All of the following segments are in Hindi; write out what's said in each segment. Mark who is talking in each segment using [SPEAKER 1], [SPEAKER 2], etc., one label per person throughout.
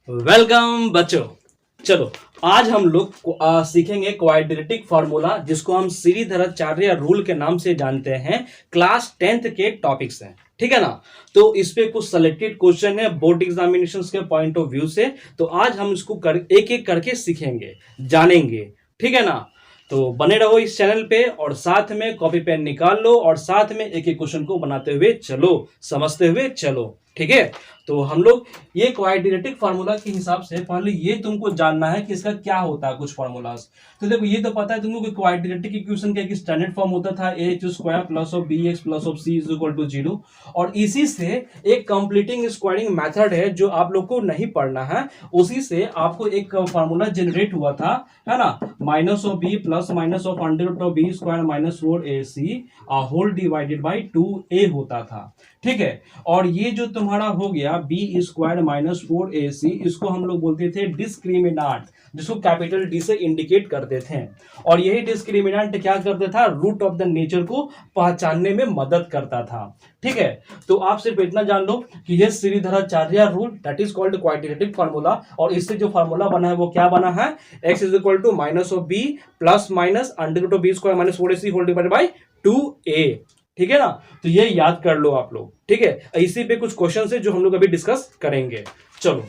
[SPEAKER 1] वेलकम बच्चों। चलो, आज हम लोग सीखेंगे क्वाड्रेटिक फार्मूला, जिसको हम श्रीधराचार्य रूल के नाम से जानते हैं। क्लास 10th के टॉपिक्स हैं, ठीक है ना। तो इस पे कुछ सेलेक्टेड क्वेश्चन है बोर्ड एग्जामिनेशंस के पॉइंट ऑफ व्यू से। तो आज हम इसको एक एक करके सीखेंगे, जानेंगे, ठीक है ना। तो बने रहो इस चैनल पे और साथ में कॉपी पेन निकाल लो और साथ में एक एक क्वेश्चन को बनाते हुए चलो, समझते हुए चलो, ठीक है। तो हम लोग ये क्वाड्रेटिक फार्मूला के हिसाब से पहले ये तुमको जानना है कि इसका क्या होता है, कुछ फार्मूलाज। तो देखो, ये तो पता है तुमको कि क्वाड्रेटिक इक्वेशन का एक स्टैंडर्ड फॉर्म होता था ax square plus of bx plus of c is equal to 0। और इसी से एक कंप्लीटिंग स्क्वायरिंग मेथड है जो आप लोग को नहीं पढ़ना है, उसी से आपको एक फार्मूला जनरेट हुआ था, है ना। Minus of b plus minus of under root of b square minus 4ac whole divided by 2a होता था, ठीक है। और ये जो तुम्हारा हो गया बी स्क्वायर माइनस 4ac, इसको हम लोग बोलते थे डिस्क्रिमिनांट, जिसको कैपिटल डी से इंडिकेट करते थे। और यही डिस्क्रिमिनांट क्या करता था, रूट ऑफ द नेचर को पहचानने में मदद करता था, ठीक है। तो आप सिर्फ इतना जान लो कि ये Shridharacharya rule, that is called quadratic formula. और इससे जो फार्मूला बना है वो क्या बना है, x is equal to minus of B plus minus under root of B square minus 4ac whole divided by 2a, ठीक है ना। तो ये याद कर लो आप लोग, ठीक है। इसी पे कुछ क्वेश्चन है जो हम लोग अभी डिस्कस करेंगे। चलो,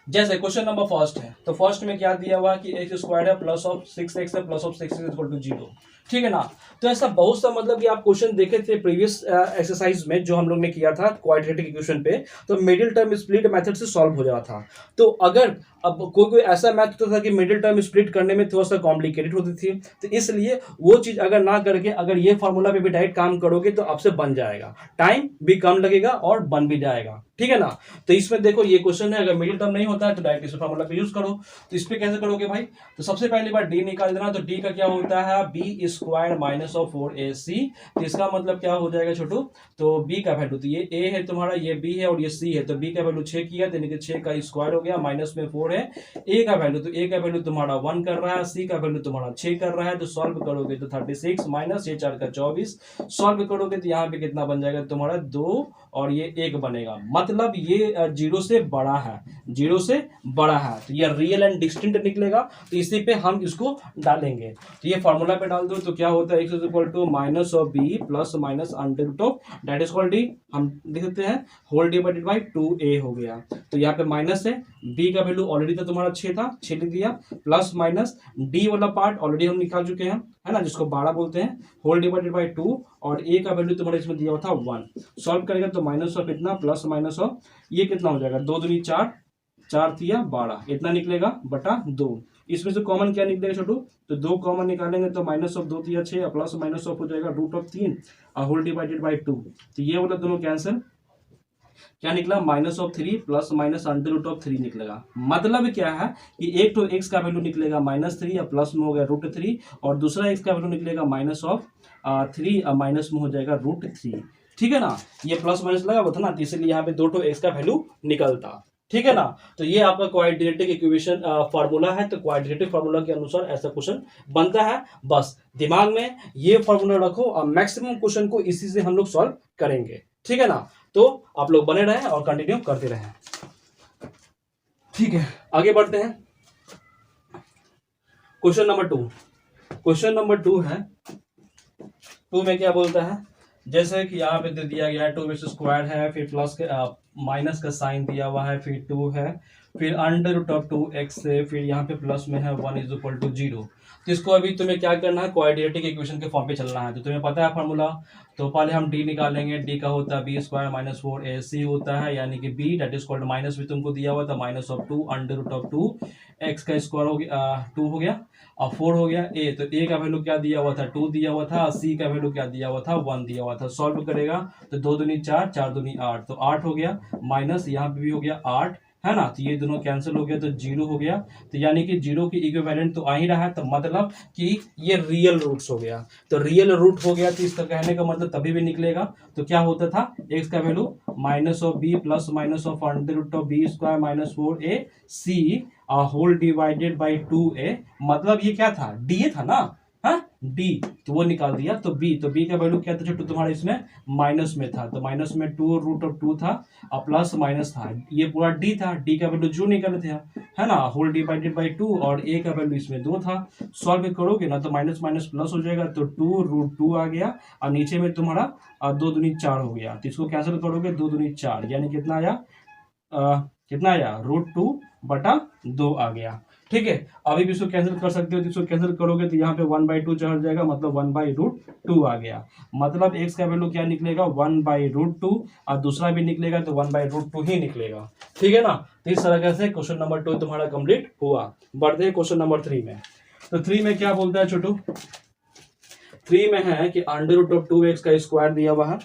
[SPEAKER 1] जैसे क्वेश्चन नंबर फर्स्ट है, तो फर्स्ट में क्या दिया हुआ कि एक्स स्क्वायर है प्लस ऑफ 6x है plus of 6x equal to 0, ठीक है ना। तो ऐसा बहुत सा मतलब कि आप क्वेश्चन देखे थे प्रीवियस एक्सरसाइज में जो हम लोग ने किया था क्वाड्रेटिक इक्वेशन पे, तो मिडिल टर्म स्प्लिट मेथड से सॉल्व हो जाता था। तो अगर अब कोई ऐसा मैथ होता था कि मिडिल टर्म स्प्लिट करने में थोड़ा सा कॉम्प्लिकेटेड होती थी, तो इसलिए वो चीज अगर ना करके अगर ये फॉर्मूला पे भी डायरेक्ट काम करोगे तो आपसे बन जाएगा, टाइम भी कम लगेगा और बन भी जाएगा, ठीक है ना। तो इसमें देखो ये क्वेश्चन है, अगर मिडिल टर्म नहीं होता है तो डायरेक्ट इस फॉर्मूला पे यूज करो। तो इस पे कैसे करोगे भाई, तो सबसे पहली बार डी निकाल देना। तो डी का क्या होता है, B square minus of 4ac। तो इसका मतलब क्या हो जाएगा छोटू, तो बी का वैल्यू, तो ये ए है तुम्हारा, ये बी है और ये सी है, तो बी का वैल्यू 6 किया, यानी कि 6 का स्क्वायर हो गया, माइनस में 4 है। ए का वैल्यू, तो ए का वैल्यू तुम्हारा 1 कर रहा है, सी का वैल्यू तुम्हारा 6 कर रहा है। तो सॉल्व करोगे तो 36 माइनस ये 4 का 24, सॉल्व करोगे तो यहाँ पे कितना बन जाएगा तुम्हारा 2 और ये 1 बनेगा। मतलब ये 0 से बड़ा है, 0 से बड़ा है, तो ये रियल एंड डिस्टिंक्ट निकलेगा। तो इसी पे हम इसको डालेंगे। तो ये फॉर्मूला पे डाल दो तो क्या होता है, x is equal to minus of B plus minus under root of, that is called D, हम लिख सकते हैं होल डिवाइडेड बाई 2a हो गया। तो यहाँ पे माइनस है, b का वैल्यू ऑलरेडी था तुम्हारा 6 था, 6 लिख दिया, प्लस माइनस d वाला पार्ट ऑलरेडी हम निकाल चुके हैं, है ना, जिसको 12 बोलते हैं, होल डिवाइडेड बाई 2, और a का वैल्यू तुम्हारे इसमें दिया हुआ था 1। सॉल्व करेगा तो माइनस ऑफ इतना प्लस माइनस ऑफ ये कितना हो जाएगा, 2 दूनी 4, 4 तिया 12, इतना निकलेगा बटा 2। इसमें से कॉमन क्या निकलेगा छोटू, तो 2 कॉमन निकालेंगे तो माइनस ऑफ 2 तिया 6 प्लस माइनस ऑफ हो जाएगा root of 3 whole divided by 2। तो ये वाला दोनों कैंसिल, क्या निकला, minus of 3 plus minus under root of 3 निकलेगा। मतलब क्या है कि एक तो एक्स का वैल्यू निकलेगा -3 या प्लस में हो गया √3, और दूसरा एक्स का वैल्यू निकलेगा माइनस ऑफ 3 माइनस में हो जाएगा √3, ठीक है ना। ये प्लस माइनस लगा हुआ था ना, तो इसलिए यहाँ पे 2 एक्स का वैल्यू निकलता, ठीक है ना। तो ये आपका क्वाड्रेटिक इक्वेशन फार्मूला है। तो क्वाड्रेटिक फार्मूला के अनुसार ऐसा क्वेश्चन बनता है, बस दिमाग में ये फार्मूला रखो और मैक्सिमम क्वेश्चन को इसी से हम लोग सॉल्व करेंगे, ठीक है ना। तो आप लोग बने रहें और कंटिन्यू करते रहें, ठीक है। आगे बढ़ते हैं, क्वेश्चन नंबर 2। क्वेश्चन नंबर 2 है, 2 में क्या बोलता है, जैसे कि यहाँ पे दे दिया गया है 2 स्क्वायर है, फिर प्लस के माइनस का साइन दिया हुआ है, फिर 2 है, फिर अंडर रूट ऑफ 2x है, फिर यहाँ पे प्लस में है 1 इज इक्वल टू 0। तो इसको अभी तुम्हें क्या करना है, क्वाड्रेटिक इक्वेशन के फॉर्म पे चलना है। तो तुम्हें पता है फार्मूला, तो पहले हम डी निकालेंगे। डी का होता है बी स्क्वायर माइनस 4ac होता है, यानी कि B that is called, minus भी तुमको दिया हुआ था, minus of 2 under root of 2 X का स्क्वायर हो गया 2 हो गया और 4 हो गया ए। तो ए का वैल्यू क्या दिया हुआ था, 2 दिया हुआ था, सी का वैल्यू क्या दिया हुआ था, 1 दिया हुआ था। सॉल्व करेगा तो 2 दूनी 4, 4 दूनी 8, तो 8 हो गया, माइनस यहाँ पे भी हो गया 8, है ना। तो ये दोनों कैंसिल हो गया तो 0 हो गया। तो यानी कि 0 की इक्विवेलेंट तो आ ही रहा है, तो मतलब कि ये रियल रूट्स हो गया। तो रियल रूट हो गया, तो इसका कहने का मतलब तभी भी निकलेगा। तो क्या होता था, एक्स का value minus of B plus minus of under root of B square minus 4ac whole divided by 2a। मतलब ये क्या था, डी था ना, हाँ, डी, तो वो निकाल दिया। तो बी का वैल्यू क्या था छोटू तुम्हारा इसमें माइनस में था, तो माइनस में 2√2 था और प्लस माइनस था, ये पूरा डी था, डी का वैल्यू जो निकाले थे है ना, होल डिवाइडेड बाई 2 और ए का वैल्यू इसमें 2 था। सॉल्व करोगे ना तो माइनस माइनस प्लस हो जाएगा, तो 2√2 आ गया और नीचे में तुम्हारा 2 दूनी 4 हो गया, तो इसको कैंसिल करोगे 2 दूनी 4 यानी कितना आया, कितना आया √2/2 आ गया। ठीक है, अभी भी इसको कैंसिल कर सकते हो, तो इसको कैंसिल करोगे तो यहाँ पे 1/2 चढ़ जाएगा, मतलब 1/√2 आ गया। मतलब x का वैल्यू क्या निकलेगा 1/√2 और दूसरा भी निकलेगा तो 1/√2 ही निकलेगा। ठीक है ना, तो इस तरह से क्वेश्चन नंबर 2 तुम्हारा कंप्लीट हुआ। बढ़ते हैं क्वेश्चन नंबर 3 में। तो 3 में क्या बोलता है छोटू, 3 में है कि √2x का स्क्वायर दिया हुआ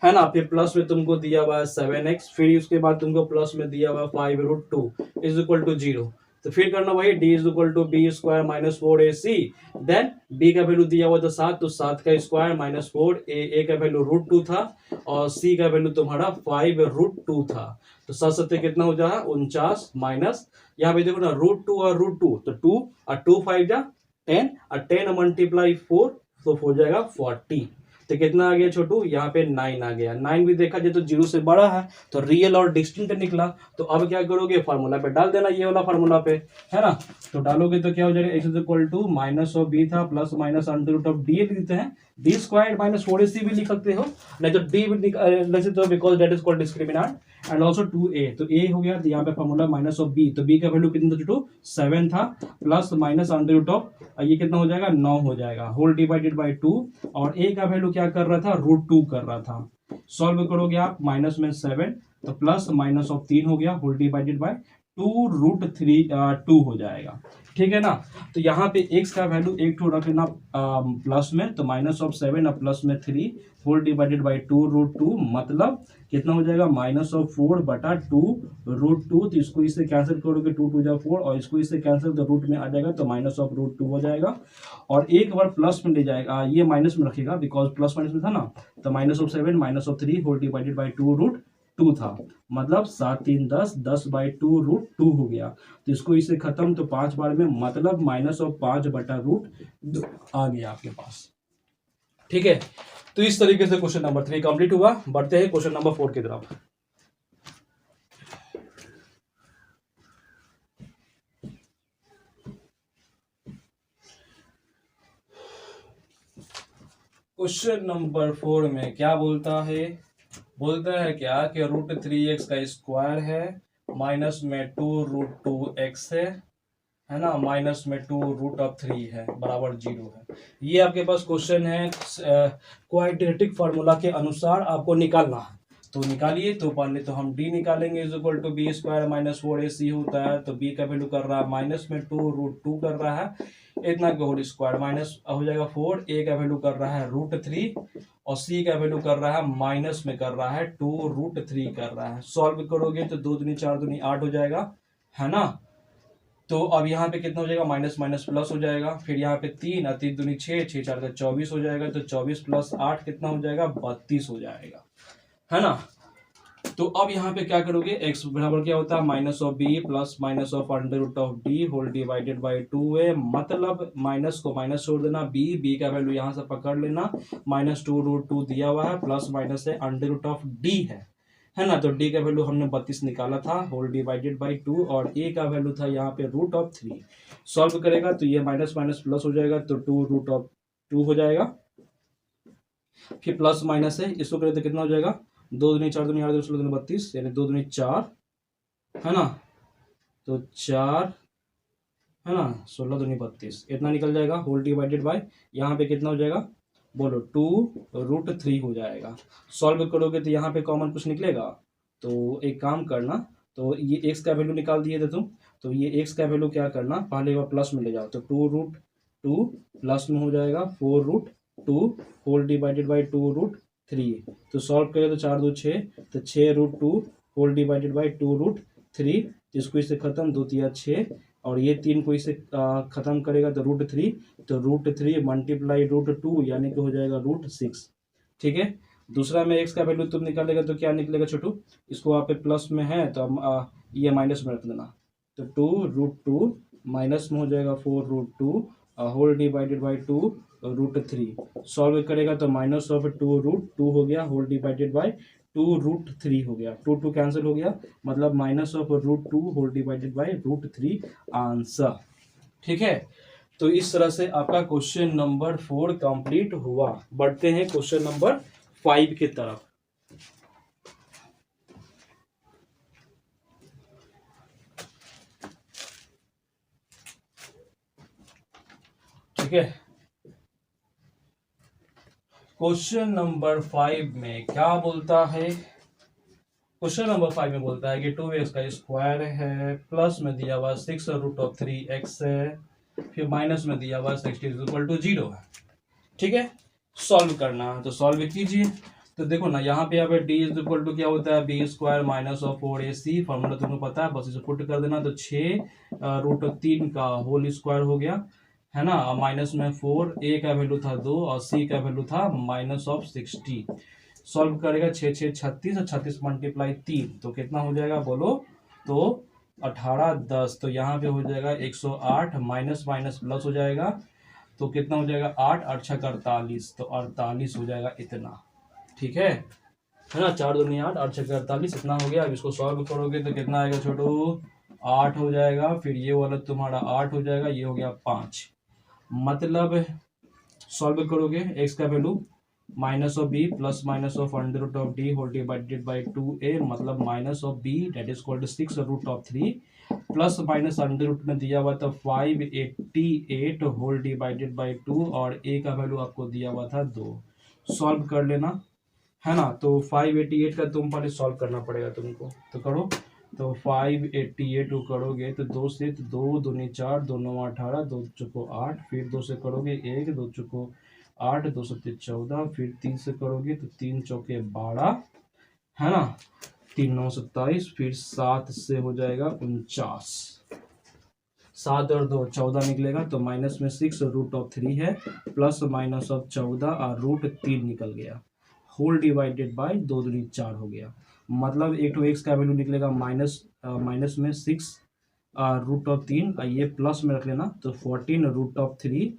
[SPEAKER 1] है ना, फिर प्लस में तुमको दिया हुआ है 7x, फिर उसके बाद तुमको प्लस में दिया हुआ 5√2 इज इक्वल टू 0। तो फिर करना वही d is equal to B square minus 4ac, then b का वैल्यू दिया हुआ था 7, तो 7 का स्क्वायर माइनस 4, a का वैल्यू √2 था और c का वैल्यू तुम्हारा 5√2 था। तो 7 7 कितना हो जाएगा 49 माइनस, यहाँ पे देखो ना √2 और √2, तो 2 और 2 5 जा 10 और 10 मल्टीप्लाई 4 तो हो जाएगा 40। तो कितना आ गया छोटू, यहाँ पे 9 आ गया। 9 भी देखा जाए तो 0 से बड़ा है, तो रियल और डिस्टिंक्ट निकला। तो अब क्या करोगे, फार्मूला पे डाल देना, ये वाला फार्मूला पे, है ना। तो डालोगे तो क्या हो जाएगा, x is equal to minus of B था plus minus under root of D लिख देते हैं, डी स्क्वायर माइनस 4ac भी लिख सकते हो, नहीं तो डी भी लिख सकते हो because that is called discriminant, and also 2a, तो a हो गया, तो यहाँ पे फॉर्मूला माइनस ऑफ b, तो b का वैल्यू कितना था छोटू 7 था, plus minus under root of ये कितना हो जाएगा 9 हो जाएगा, होल डिवाइडेड बाई 2, और a का वैल्यू क्या कर रहा था √2 कर रहा था। सॉल्व करोगे आप माइनस में 7 तो प्लस माइनस ऑफ 3 हो गया, होल डिवाइडेड बाई 2√3 हो जाएगा। ठीक है ना, तो यहाँ पे x का वैल्यू एक ठो रखना प्लस में, तो माइनस ऑफ 7 और प्लस में 3 होल डिवाइडेड बाई 2√2, मतलब कितना हो जाएगा माइनस ऑफ 4/2√2, तो इसको इससे कैंसिल करोगे 2 2 जा 4 और इसको इससे कैंसिल तो रूट में आ जाएगा, तो माइनस ऑफ √2 हो जाएगा। और एक बार प्लस में ले जाएगा, ये माइनस में रखेगा बिकॉज प्लस माइनस में था ना, तो minus of 7 minus of 3 whole divided by 2√2 था, मतलब 7 3 10 10/2√2 हो गया। तो इसको इससे खत्म, तो 5 बार में मतलब माइनस ऑफ 5/√2 आ गया आपके पास। ठीक है, तो इस तरीके से क्वेश्चन नंबर 3 कंप्लीट हुआ। बढ़ते हैं क्वेश्चन नंबर 4 की तरफ। क्वेश्चन नंबर 4 में क्या बोलता है, बोलता है क्या कि √3x का स्क्वायर है, माइनस में 2√2x है ना, माइनस में 2√3 है बराबर 0 है। ये आपके पास क्वेश्चन है, क्वाड्रेटिक फार्मूला के अनुसार आपको निकालना है, तो निकालिए। तो पहले तो हम d निकालेंगे, is equal to B square minus 4ac होता है, तो b का वैल्यू कर रहा है माइनस में 2√2 कर रहा है, इतना का होल स्क्वायर माइनस हो जाएगा 4, a का वैल्यू कर रहा है √3 और c का वैल्यू कर रहा है माइनस में कर रहा है 2√3 कर रहा है। सॉल्व करोगे तो 2 दूनी 4 दूनी 8 हो जाएगा, है ना। तो अब यहाँ पे कितना हो जाएगा माइनस माइनस प्लस हो जाएगा, फिर यहाँ पे 3 और 3 दूनी 6 6 4 का 24 हो जाएगा, तो 24 प्लस 8 कितना हो जाएगा 32 हो जाएगा, है ना। तो अब यहाँ पे क्या करोगे, x बराबर क्या होता है minus of B plus minus of under root of D whole divided by 2a, मतलब माइनस को माइनस छोड़ देना, b का वैल्यू यहाँ से पकड़ लेना, माइनस 2√2 दिया हुआ है, प्लस माइनस है अंडर रूट ऑफ डी है ना, तो d का वैल्यू हमने 32 निकाला था, होल डिवाइडेड बाई 2, और a का वैल्यू था यहाँ पे √3। सॉल्व करेगा तो ये माइनस माइनस प्लस हो जाएगा, तो 2√2 हो जाएगा, फिर प्लस माइनस है, इसको करें तो कितना हो जाएगा 2 दूनी 4 दूनी 8 दूनी 16 दूनी 32, यानी 2 दूनी 4 है ना, तो 4 है ना, 16 दूनी 32 इतना निकल जाएगा, होल डिवाइडेड बाय यहाँ पे कितना हो जाएगा बोलो 2√3 हो जाएगा। सॉल्व करोगे तो यहाँ पे कॉमन कुछ निकलेगा, तो एक काम करना, तो ये x का वैल्यू निकाल दिए थे तुम, तो ये x का वैल्यू क्या करना, पहले बार प्लस में ले जाओ, तो 2√2 प्लस में हो जाएगा 4√2 होल डिवाइडेड बाई 2√3, तो सॉल्व करें तो 4 2 6, तो 6√2 होल डिवाइडेड बाई 2√3, तो इसको इससे खत्म 2 3 6, और ये 3 को इससे खत्म करेगा तो √3, तो √3 मल्टीप्लाई √2 यानी कि हो जाएगा √6। ठीक है, दूसरा में x का वैल्यू तुम निकालेगा तो क्या निकलेगा छोटू, इसको आप प्लस में है तो ये माइनस में रख देना, तो 2√2 माइनस में हो जाएगा 4√2 होल डिवाइडेड बाई 2 √3 सॉल्व करेगा तो माइनस ऑफ 2√2 हो गया होल डिवाइडेड बाय 2√3 हो गया, 2 कैंसिल हो गया, मतलब minus of √2 whole divided by √3 answer. ठीक है, तो इस तरह से आपका क्वेश्चन नंबर 4 कंप्लीट हुआ। बढ़ते हैं क्वेश्चन नंबर 5 की तरफ। ठीक है, क्वेश्चन नंबर 5 में क्या बोलता है? क्वेश्चन नंबर 5 में बोलता है कि 2x का स्क्वायर है, प्लस में दिया हुआ 6√3x है, फिर माइनस में दिया हुआ 60 है। ठीक है, सॉल्व करना है तो सॉल्व कीजिए। तो देखो ना, यहाँ पे d क्या होता है, B square minus of 4ac, formula तुमको पता है, बस इसे पुट कर देना। तो 6√3 का होल स्क्वायर हो गया, है ना, माइनस में 4, a का वैल्यू था 2 और c का वैल्यू था -60। सॉल्व करेगा 6 6 36 और 36 मल्टीप्लाई 3 तो कितना हो जाएगा बोलो? तो 18 10, तो यहाँ पे हो जाएगा 108, माइनस माइनस प्लस हो जाएगा, तो कितना हो जाएगा 8 8 6 48, तो 48 हो जाएगा इतना। ठीक है ना, 4 दूनी 8 8 6 48 इतना हो गया। अब इसको सॉल्व करोगे तो कितना आएगा छोटू? 8 हो जाएगा, फिर ये वाला तुम्हारा 8 हो जाएगा, ये हो गया 5। मतलब सॉल्व करोगे x का value minus of b plus minus of √d whole divided by 2a, मतलब minus of b that is equal to 6√3 plus minus under root में दिया हुआ था 588 होल डिवाइडेड बाई 2 और a का वैल्यू आपको दिया हुआ था 2। सॉल्व कर लेना, है ना। तो 588 का तुम पहले सॉल्व करना पड़ेगा तुमको, तो करो। तो 588 को करोगे तो 2 से, तो 2 दूनी 4, 2 9 18, 2 चुको 8, फिर 2 से करोगे 1, 2 चुको 8, 2 सत्ते 14, फिर 3 से करोगे तो 3 चौके 12, है ना, 3 9 27, फिर 7 से हो जाएगा 49, 7 और 2 14 निकलेगा, तो माइनस में 6√3 है, प्लस माइनस ऑफ 14 और √3 निकल गया, होल डिवाइडेड बाय 2 दूनी 4 हो गया। मतलब एक तो एक्स का वैल्यू निकलेगा माइनस में 6√3, ये प्लस में रख लेना, तो 14√3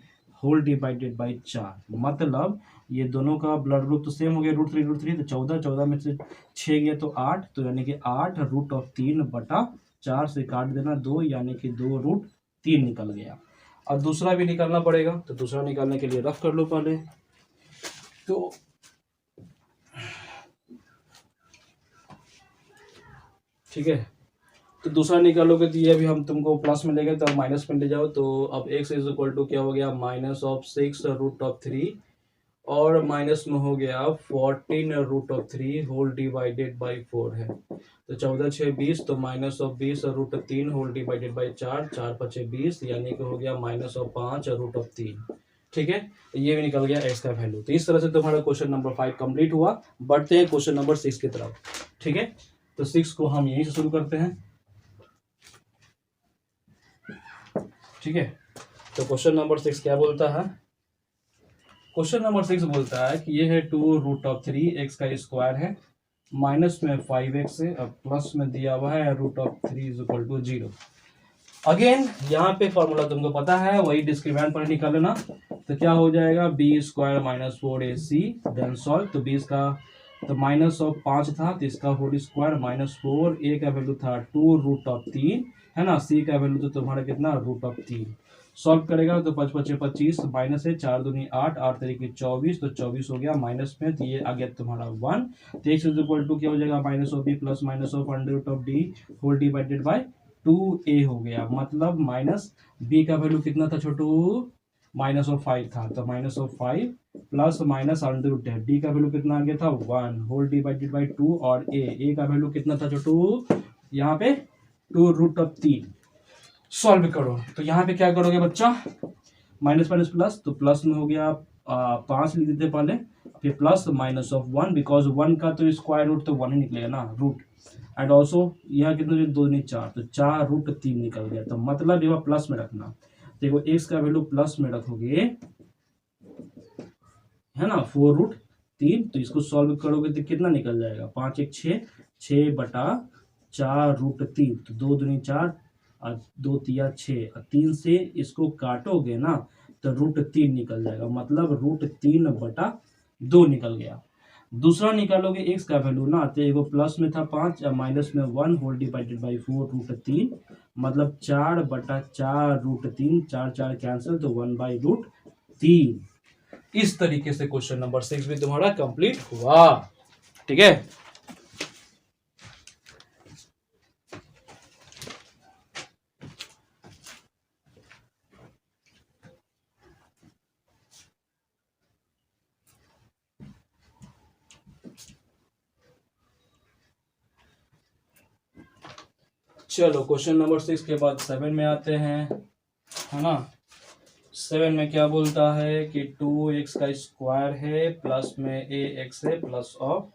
[SPEAKER 1] होल डिवाइडेड बाई 4। मतलब ये दोनों का ब्लड ग्रुप तो सेम हो गया, √3 तो 14 14 में से 6 गया तो 8, तो यानी कि 8√3/4 से काट देना 2, यानी कि 2√3 निकल गया। अब दूसरा भी निकालना पड़ेगा, तो दूसरा निकालने के लिए रफ कर लो पहले। तो ठीक है, तो दूसरा निकालोगे तो ये भी हम तुमको प्लस में लेंगे, तो माइनस में ले जाओ। तो अब x इज इक्वल टू क्या हो गया, माइनस ऑफ 6√3 और माइनस में हो गया 14√3 होल डिवाइडेड बाई 4 है, तो 14 6 20, तो minus of 20√3 whole divided by 4, 4 5 20, यानी कि हो गया माइनस ऑफ 5√3। ठीक है, ये भी निकल गया x का वैल्यू। तो इस तरह से तुम्हारा क्वेश्चन नंबर 5 कंप्लीट हुआ। बढ़ते हैं क्वेश्चन नंबर 6 की तरफ। ठीक है, तो 6 को हम यहीं से शुरू करते हैं। ठीक है, तो क्वेश्चन नंबर 6 क्या बोलता है? क्वेश्चन नंबर 6 बोलता है कि ये है 2√3 x का स्क्वायर है, माइनस में 5x है, और प्लस में दिया हुआ है √3 इज इक्वल टू 0। अगेन यहाँ पे फॉर्मूला तुमको पता है, वही डिस्क्रिमिनेंट पर निकालना। तो क्या हो जाएगा, B square minus 4ac, then solve. तो बी का तो माइनस ऑफ 5 था, तो इसका होल स्क्वायर -4, a का वैल्यू था 2√3, है ना, c का वैल्यू तो तुम्हारा कितना, √3। सॉल्व करेगा तो 5 5 25, माइनस है 4 दूनी 8, 8 तरीके 24, तो 24 हो गया माइनस में, तो ये आ गया तुम्हारा 1। तो x इज इक्वल टू क्या हो जाएगा, minus of b plus minus of √d whole divided by 2a हो गया। मतलब माइनस b का वैल्यू कितना था छोटू, -5 था, तो -5 प्लस माइनस √d, डी का वैल्यू कितना आ गया था 1 होल डिवाइडेड बाई 2, और a का वैल्यू कितना था छोटू, यहाँ पे 2√3। सॉल्व करो, तो यहाँ पे क्या करोगे बच्चा, माइनस माइनस प्लस, तो प्लस में हो गया 5 लिख देते पहले, फिर प्लस माइनस ऑफ 1, बिकॉज 1 का तो स्क्वायर रूट तो 1 ही निकलेगा ना, रूट, एंड ऑल्सो यहाँ कितना 2 नहीं 4, तो 4√3 निकल गया। तो मतलब ये प्लस में रखना, देखो x का वैल्यू प्लस में रखोगे, है ना, 4√3, तो इसको सॉल्व करोगे तो कितना निकल जाएगा, 5 1 6, 6/4√3, तो 2 दूनी 4 और 2 तिया 6, और 3 से इसको काटोगे ना तो √3 निकल जाएगा, मतलब √3/2 निकल गया। दूसरा निकालोगे x का वैल्यू ना, तो एगो प्लस में था 5 और माइनस में 1 होल डिवाइडेड बाई 4 √3, मतलब 4/4 √3, 4 4 कैंसिल तो 1/√3। इस तरीके से क्वेश्चन नंबर 6 भी तुम्हारा कंप्लीट हुआ। ठीक है, चलो क्वेश्चन नंबर 6 के बाद 7 में आते हैं, है ना। 7 में क्या बोलता है कि 2x का स्क्वायर है, प्लस में ax है, प्लस ऑफ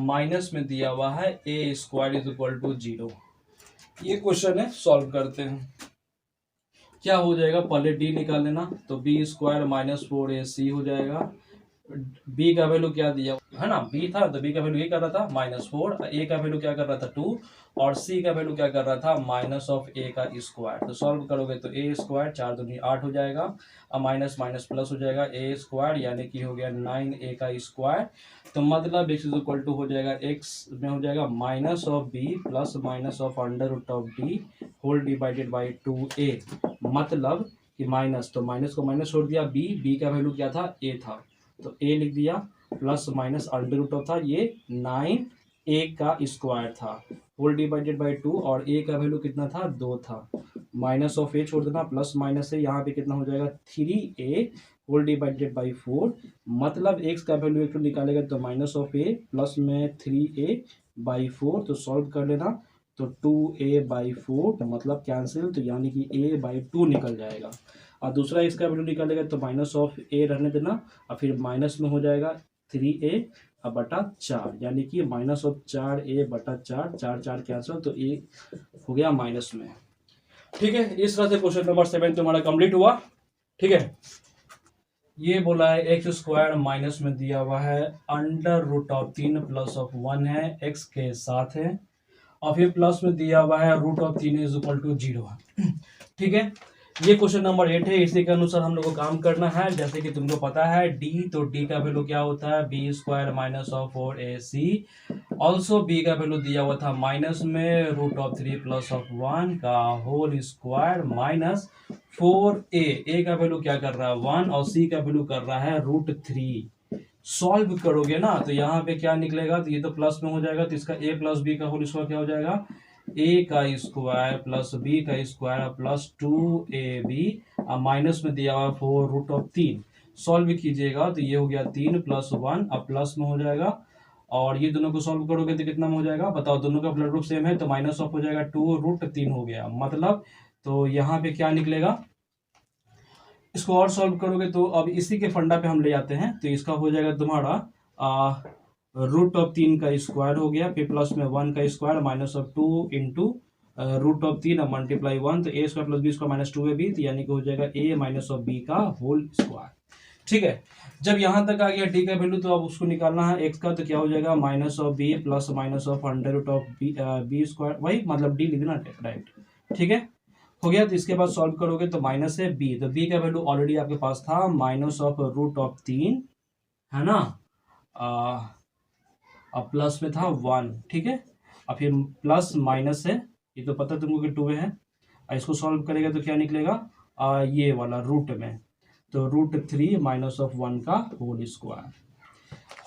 [SPEAKER 1] माइनस में दिया हुआ है a square is equal to 0। ये क्वेश्चन है, सॉल्व करते हैं। क्या हो जाएगा, पहले d निकाल लेना, तो b स्क्वायर माइनस 4ac हो जाएगा। b का वैल्यू क्या दिया है ना, b था तो b का वैल्यू ये कर रहा था -4, a का वैल्यू क्या कर रहा था 2, और c का वैल्यू क्या कर रहा था माइनस ऑफ a का स्क्वायर। तो सॉल्व करोगे तो a स्क्वायर 4 दूनी 8 हो जाएगा, और माइनस माइनस प्लस हो जाएगा a स्क्वायर, यानी कि हो गया 9a का स्क्वायर। तो मतलब x इज इक्वल टू हो जाएगा, x में हो जाएगा minus of b plus minus of under root of b whole divided by 2a, मतलब कि माइनस, तो माइनस को माइनस छोड़ दिया, b का वैल्यू क्या था a था, तो a लिख दिया, plus minus under root of था ये 9a का स्क्वायर था होल डिवाइडेड बाई 2, और a का वैल्यू कितना था 2 था, माइनस ऑफ a छोड़ देना, प्लस माइनस है, यहाँ पे कितना हो जाएगा 3a होल डिवाइडेड बाई 4, मतलब x का वैल्यू एक निकालेगा तो माइनस ऑफ a प्लस में 3a/4, तो सॉल्व कर लेना, तो 2a/4, तो मतलब कैंसिल, तो यानी कि a/2 निकल जाएगा। और दूसरा इसका वैल्यू निकालेगा तो माइनस ऑफ a रहने देना, और फिर माइनस में हो जाएगा 3a/4, यानी कि माइनस ऑफ 4a/4, 4 4 कैंसिल, तो a हो गया माइनस में। ठीक है, इस तरह से क्वेश्चन नंबर 7 तुम्हारा कंप्लीट हुआ। ठीक है, ये बोला है एक्स स्क्वायर माइनस में दिया हुआ है under root of 3 plus of 1 है, एक्स के साथ है, और फिर प्लस में दिया हुआ है root of 3 is equal to 0 है। ठीक है, ये क्वेश्चन नंबर 8 है, इसी के अनुसार हम लोग को काम करना है। जैसे कि तुमको पता है d, तो d का वैल्यू क्या होता है b square minus of 4ac, also b का वैल्यू दिया हुआ था माइनस में रूट ऑफ 3 प्लस ऑफ 1 का होल स्क्वायर माइनस 4a का वैल्यू क्या कर रहा है 1, और c का वैल्यू कर रहा है √3। सॉल्व करोगे ना तो यहाँ पे क्या निकलेगा, तो ये तो प्लस में हो जाएगा, तो इसका a प्लस बी का होल स्क्वायर क्या हो जाएगा, a का स्क्वायर प्लस b का स्क्वायर प्लस 2ab, माइनस में दिया हुआ 4 रूट ऑफ 3। सॉल्व कीजिएगा तो ये हो गया 3 + 1, अब प्लस में हो जाएगा, और ये दोनों को सॉल्व करोगे तो कितना में हो जाएगा, बताओ, दोनों का ब्लड ग्रुप सेम है, तो माइनस ऑफ हो जाएगा 2√3 हो गया, मतलब तो यहाँ पे क्या निकलेगा, इसको और सॉल्व करोगे तो अब इसी के फंडा पे हम ले जाते हैं, तो इसका हो जाएगा तुम्हारा रूट ऑफ 3 का स्क्वायर हो गया, फिर प्लस में 1 का square minus of 2 into root of 3 multiply 1, तो a square plus b square minus 2ab, तो यानी कि हो जाएगा a माइनस ऑफ b का होल स्क्वायर। ठीक है, जब यहाँ तक आ गया d का वैल्यू, तो अब उसको निकालना है x का, तो क्या हो जाएगा minus of b plus minus of under root of b square, वही मतलब d लिखना राइट। ठीक है, हो गया, तो इसके बाद सॉल्व करोगे तो माइनस है b, तो b का वैल्यू ऑलरेडी आपके पास था माइनस ऑफ रूट ऑफ 3, है ना, अब प्लस में था 1। ठीक है, और फिर प्लस माइनस है, ये तो पता तुमको कि 2 है, इसको सॉल्व करेगा तो क्या निकलेगा, ये वाला रूट में, तो √3 माइनस ऑफ 1 का whole square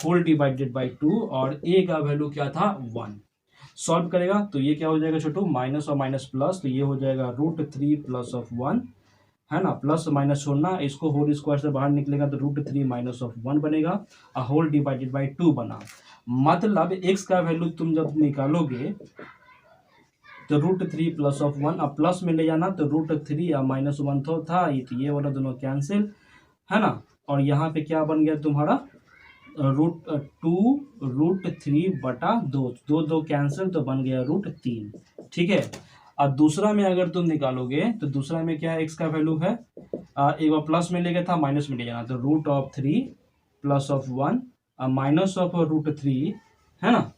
[SPEAKER 1] whole divided by 2, और a का वैल्यू क्या था 1। सॉल्व करेगा तो ये क्या हो जाएगा छोटू, माइनस और माइनस प्लस, तो ये हो जाएगा √3 प्लस ऑफ 1, है ना, प्लस माइनस छोड़ना, इसको होल स्क्वायर से बाहर निकलेगा तो √3 माइनस ऑफ 1 बनेगा, और होल डिवाइडेड बाई 2 बना, मतलब x का वैल्यू तुम जब निकालोगे तो √3 प्लस ऑफ 1, अब प्लस में ले जाना, तो √3 या -1 तो था, ये वाला दोनों कैंसिल, है ना, और यहाँ पे क्या बन गया तुम्हारा √2√3/2, 2 कैंसिल, तो बन गया √3। ठीक है, और दूसरा में अगर तुम निकालोगे तो दूसरा में क्या है, x का वैल्यू है, एक बार प्लस में ले गया था, माइनस में ले जाना, तो √3 प्लस ऑफ 1 माइनस ऑफ √3, है ना,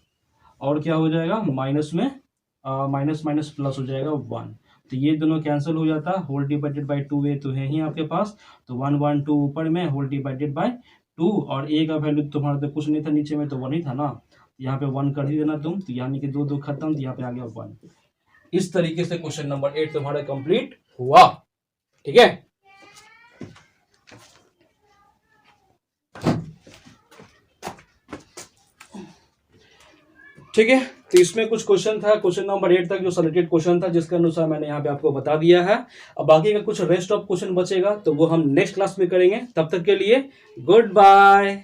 [SPEAKER 1] और क्या हो जाएगा माइनस में माइनस माइनस प्लस हो जाएगा 1, तो ये दोनों कैंसिल हो जाता, होल डिवाइडेड बाई 2a तो है ही आपके पास, तो 1 1 2 ऊपर में, होल डिवाइडेड बाई 2, और a का वैल्यू तुम्हारा तो कुछ नहीं था नीचे में, तो 1 ही था ना, यहाँ पे 1 कर ही देना तुम, तो यानी कि 2 2 खत्म, तो यहाँ पे आ गया 1। इस तरीके से क्वेश्चन नंबर 8 तुम्हारा कंप्लीट हुआ। ठीक है, ठीक है, तो इसमें कुछ क्वेश्चन था, क्वेश्चन नंबर 8 तक जो सिलेक्टेड क्वेश्चन था, जिसके अनुसार मैंने यहाँ पे आपको बता दिया है। अब बाकी का कुछ रेस्ट ऑफ क्वेश्चन बचेगा तो वो हम नेक्स्ट क्लास में करेंगे। तब तक के लिए गुड बाय।